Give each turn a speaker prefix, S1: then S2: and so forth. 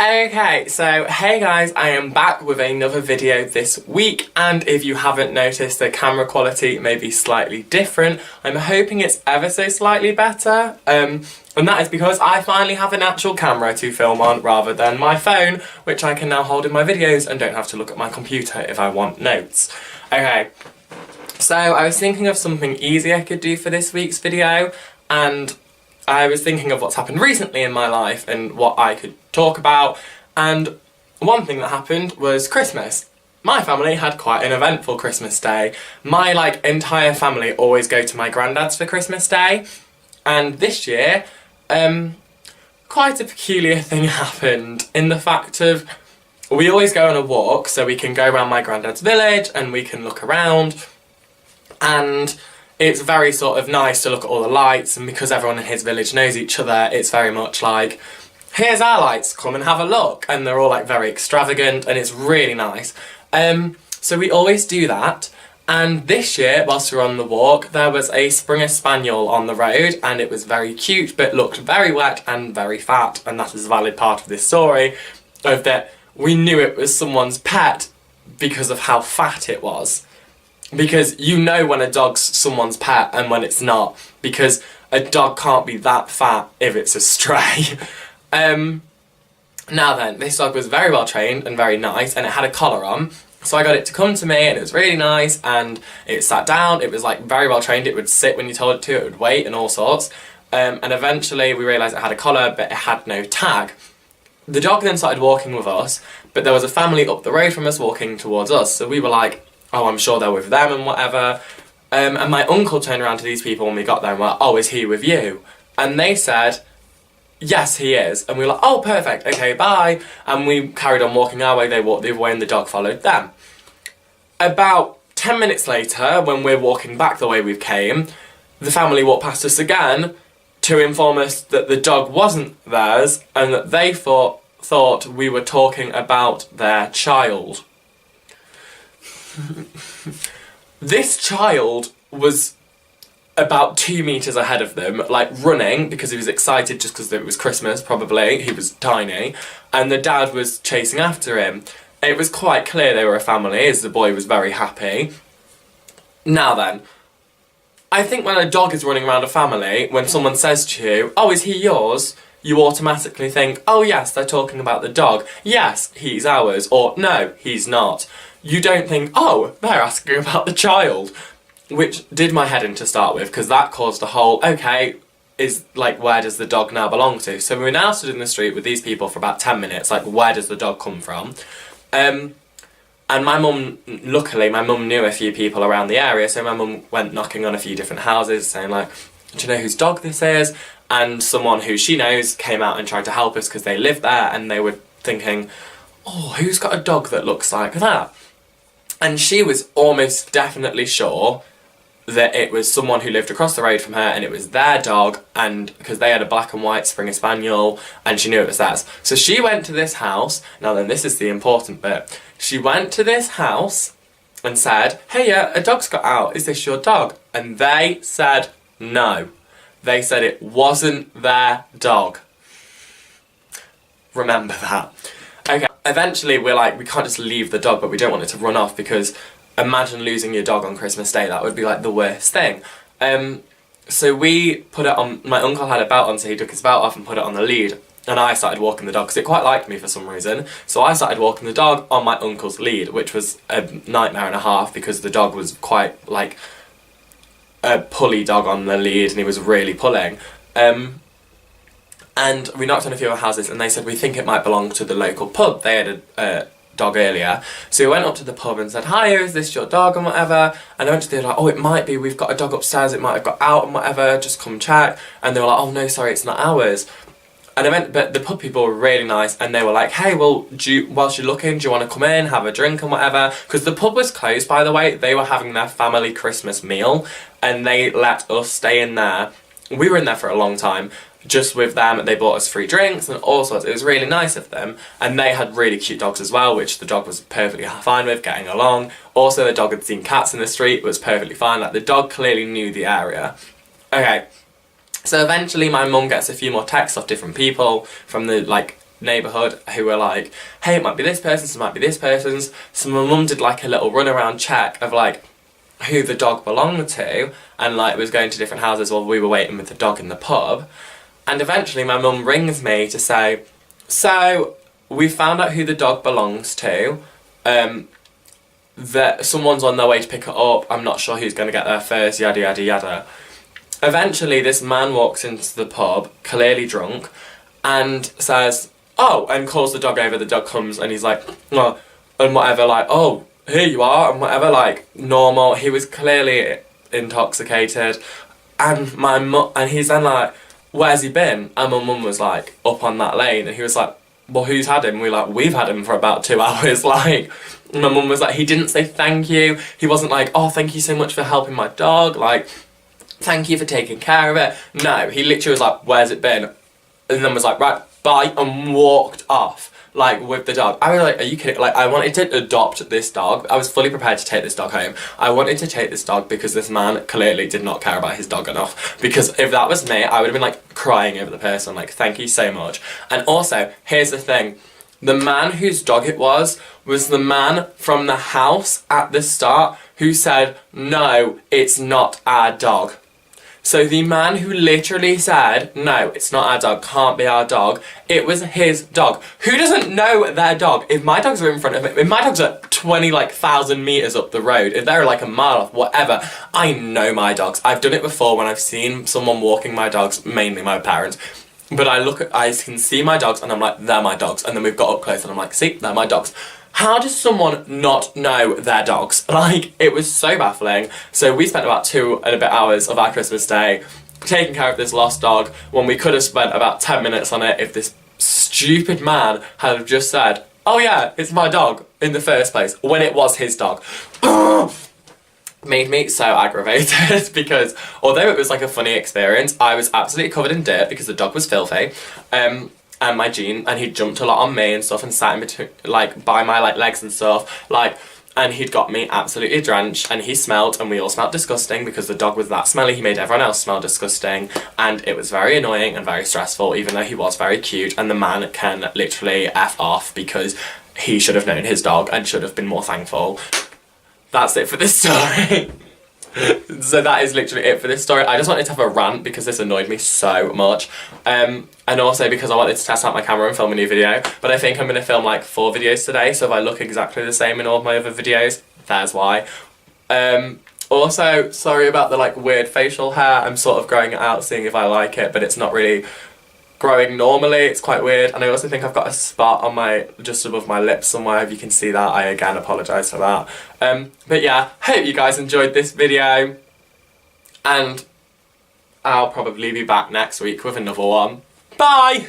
S1: Okay, so hey guys, I am back with another video this week, and if you haven't noticed, the camera quality may be slightly different. I'm hoping it's ever so slightly better, and that is because I finally have an actual camera to film on rather than my phone, which I can now hold in my videos and don't have to look at my computer if I want notes. Okay, so I was thinking of something easy I could do for this week's video, and I was thinking of what's happened recently in my life and what I could talk about, and one thing that happened was Christmas. My family had quite an eventful Christmas day. My entire family always go to my granddad's for Christmas Day, and this year quite a peculiar thing happened in the fact of we always go on a walk so we can go around my granddad's village and we can look around, and it's very sort of nice to look at all the lights, and because everyone in his village knows each other, it's very much like, here's our lights, come and have a look, and they're all very extravagant and it's really nice. So we always do that, and this year whilst we were on the walk there was a Springer Spaniel on the road, and it was very cute but looked very wet and very fat, and that is a valid part of this story, of that we knew it was someone's pet because of how fat it was. Because you know when a dog's someone's pet and when it's not, because a dog can't be that fat if it's a stray. Now then, this dog was very well trained and very nice, and it had a collar on, so I got it to come to me, and it was really nice, and it sat down. It was very well trained. It would sit when you told it to, it would wait and all sorts, and eventually we realised it had a collar but it had no tag. The dog then started walking with us, but there was a family up the road from us walking towards us, so we were like, oh, I'm sure they're with them and whatever. And my uncle turned around to these people when we got there and were like, oh, is he with you? And they said, yes, he is. And we were like, oh, perfect, okay, bye. And we carried on walking our way, they walked the other way, and the dog followed them. About 10 minutes later, when we're walking back the way we came, the family walked past us again to inform us that the dog wasn't theirs and that they thought we were talking about their child. This child was about 2 meters ahead of them, running because he was excited just because it was Christmas, probably. He was tiny, and the dad was chasing after him. It was quite clear they were a family, as the boy was very happy. Now then, I think when a dog is running around a family, when someone says to you, oh, is he yours? You automatically think, oh yes, they're talking about the dog. Yes, he's ours. Or no, he's not. You don't think, oh, they're asking about the child. Which did my head in to start with, because that caused a whole, okay, where does the dog now belong to? So we now stood in the street with these people for about 10 minutes, where does the dog come from? And my mum, luckily, my mum knew a few people around the area, so my mum went knocking on a few different houses saying do you know whose dog this is? And someone who she knows came out and tried to help us because they lived there, and they were thinking, oh, who's got a dog that looks like that? And she was almost definitely sure that it was someone who lived across the road from her, and it was their dog, and because they had a black and white Springer Spaniel, and she knew it was theirs. So she went to this house. Now then, this is the important bit. She went to this house and said, hey, yeah, a dog's got out, is this your dog? And they said no. They said it wasn't their dog. Remember that. Okay, eventually we're we can't just leave the dog, but we don't want it to run off, because imagine losing your dog on Christmas Day. That would be the worst thing. So we put it on, my uncle had a belt on, so he took his belt off and put it on the lead, and I started walking the dog because it quite liked me for some reason. So I started walking the dog on my uncle's lead, which was a nightmare and a half because the dog was quite a pulley dog on the lead, and he was really pulling. And we knocked on a few other houses, and they said, we think it might belong to the local pub. They had a dog earlier. So we went up to the pub and said, hi, is this your dog and whatever? And eventually they were like, oh, it might be, we've got a dog upstairs, it might have got out and whatever, just come check. And they were like, oh no, sorry, it's not ours. And but the pub people were really nice, and they were like, hey, well, whilst you're looking, do you want to come in, have a drink and whatever? Because the pub was closed, by the way. They were having their family Christmas meal, and they let us stay in there. We were in there for a long time, just with them. They bought us free drinks and all sorts. It was really nice of them, and they had really cute dogs as well, which the dog was perfectly fine with, getting along. Also, the dog had seen cats in the street, was perfectly fine. The dog clearly knew the area. Okay. So eventually my mum gets a few more texts off different people from the neighbourhood who were like, hey, it might be this person's, it might be this person's. So my mum did like a little run around check of like who the dog belonged to, and like was going to different houses while we were waiting with the dog in the pub. And eventually my mum rings me to say, so we found out who the dog belongs to, that someone's on their way to pick it up, I'm not sure who's going to get there first, yada yada yada. Eventually this man walks into the pub, clearly drunk, and says, oh, and calls the dog over. The dog comes and he's like, oh, and whatever, like, oh, here you are, and whatever, like, normal. He was clearly intoxicated, and my mum, and he's then like, where's he been? And my mum was like, up on that lane, and he was like, well, who's had him? We were like, we've had him for about 2 hours, like. My mum was like, he didn't say thank you, he wasn't like, oh, thank you so much for helping my dog, like, thank you for taking care of it. No, he literally was like, where's it been? And then was like, right, bye, and walked off, like, with the dog. I was like, are you kidding? Like, I wanted to adopt this dog. I was fully prepared to take this dog home. I wanted to take this dog because this man clearly did not care about his dog enough. Because if that was me, I would have been, like, crying over the person, like, thank you so much. And also, here's the thing. The man whose dog it was the man from the house at the start who said, no, it's not our dog. So the man who literally said, no, it's not our dog, can't be our dog, it was his dog. Who doesn't know their dog? If my dogs are in front of me, if my dogs are 20,000 metres up the road, if they're like a mile off, whatever, I know my dogs. I've done it before when I've seen someone walking my dogs, mainly my parents. But I can see my dogs and I'm like, they're my dogs. And then we've got up close and I'm like, see, they're my dogs. How does someone not know their dogs? Like, it was so baffling. So we spent about 2 and a bit hours of our Christmas day taking care of this lost dog when we could have spent about 10 minutes on it if this stupid man had just said, oh yeah, it's my dog in the first place, when it was his dog. Made me so aggravated because although it was like a funny experience, I was absolutely covered in dirt because the dog was filthy. And my jean, and he jumped a lot on me and stuff and sat in between, like, by my, like, legs and stuff, like, and he'd got me absolutely drenched, and he smelled, and we all smelled disgusting because the dog was that smelly, he made everyone else smell disgusting, and it was very annoying and very stressful, even though he was very cute, and the man can literally F off because he should have known his dog and should have been more thankful. That's it for this story. So that is literally it for this story. I just wanted to have a rant because this annoyed me so much. And also because I wanted to test out my camera and film a new video. But I think I'm going to film like 4 videos today, so if I look exactly the same in all of my other videos, that's why. Also, sorry about the like weird facial hair. I'm sort of growing it out, seeing if I like it, but it's not really growing normally. It's quite weird. And I also think I've got a spot on my, just above my lips somewhere. If you can see that, I again apologise for that. But yeah, hope you guys enjoyed this video, and I'll probably be back next week with another one. Bye!